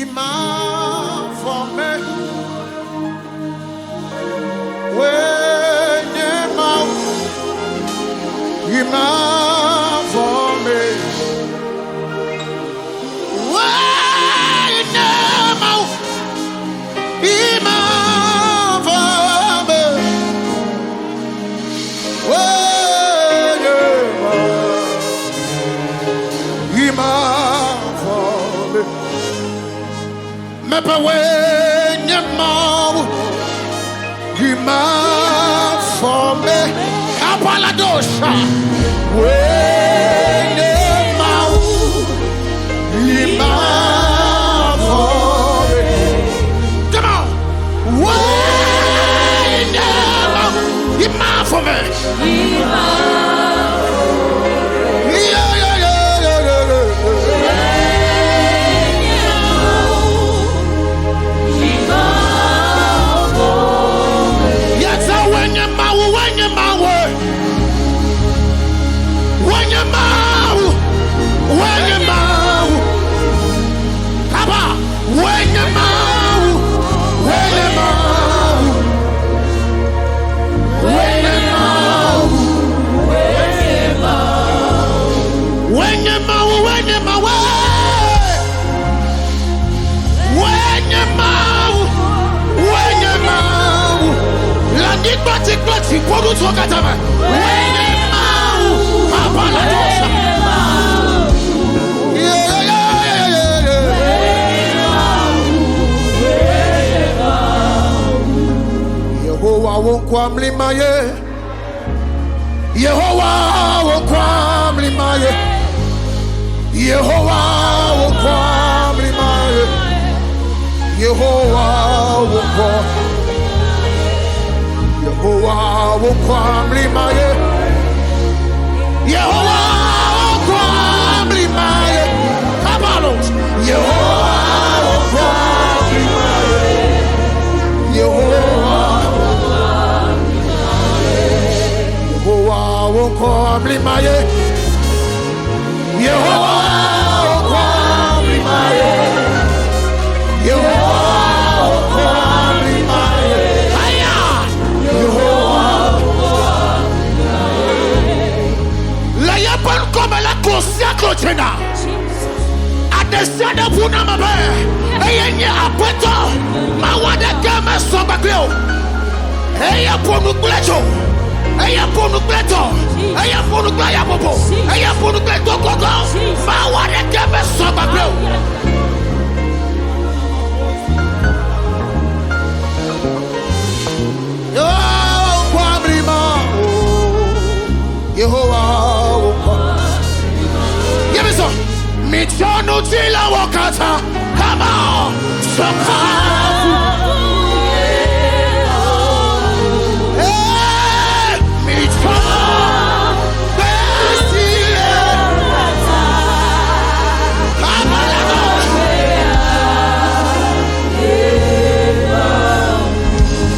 man for me. When you man for me. When you man for me. When you man for me. Me pa when you man for me. Kapaladosha. When you man for me. Come on. When you man for me. Yehovah won't come limaye. Yehovah won't come limaye. Yehovah won't come limaye. Yehovah won't come. Yehovah won't come limaye. Yehovah won't come limaye. Kabalos. Yehovah won't come limaye. Yehovah won't come limaye. Yehovah won't come limaye. Yehovah won't come limaye. Aya. Yehovah won't come limaye. La yapan comme la conscience chena. Adesada puna mabe. Eyenye apeto. Mawade keme sobagleo. Eya ponu blecho. Eya ponu bleto. Eya ponu glaya bobo. Eya ponu bleto gogo. Mawade keme sobagleo. Yehovah, give me some. Michano tila wakata. Come on, soka.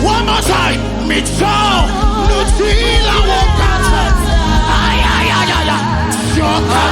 One more time, Michano tila wakata. Ay ay ay ay ay. Soka.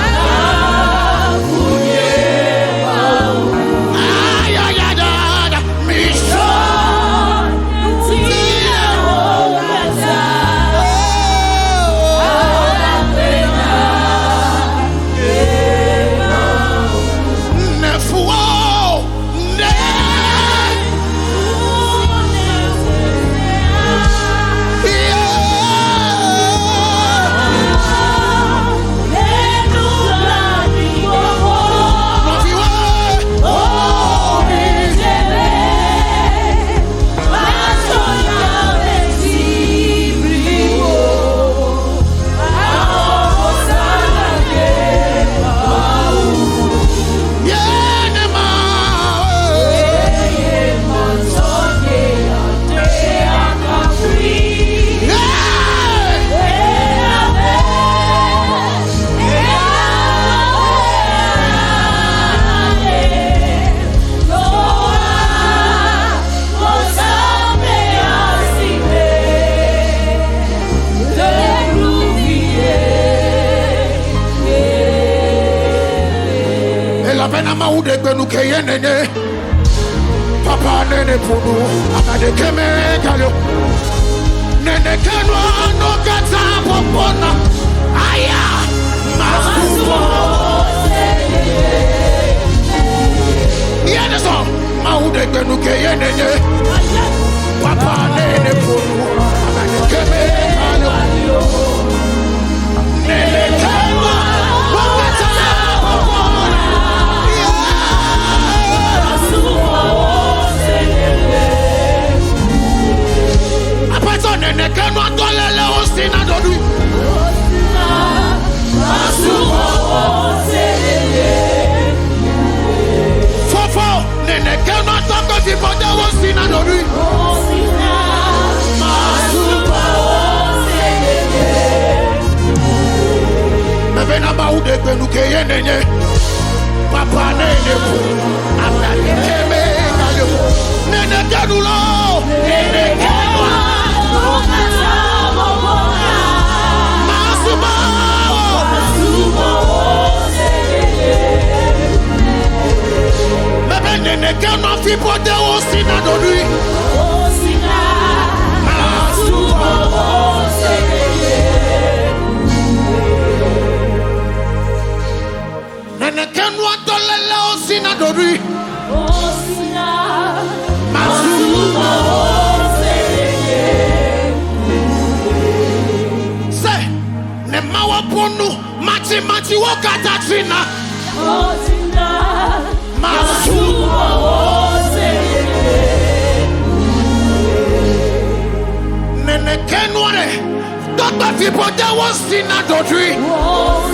La pena maude gbenu keyenene. Papa nene punu akade keme galio nene kenwa no kata popona aya masubo yene so maude genu ke yenenye Papa nene punu akade keme galio nene kenwa no kata popona nene kenu atolele osina dodui fofo nene kenu atoko fipode osina dodui mebe na baude kwenu keye nenye papa nene pu abdali keme galio nene kenu lo nene kenu nene kenu fipode osina dodui nene kenu atolele osina dodui se ne mawa ponu mati wakata trina nene kenware Dr. Fipode was in a dodri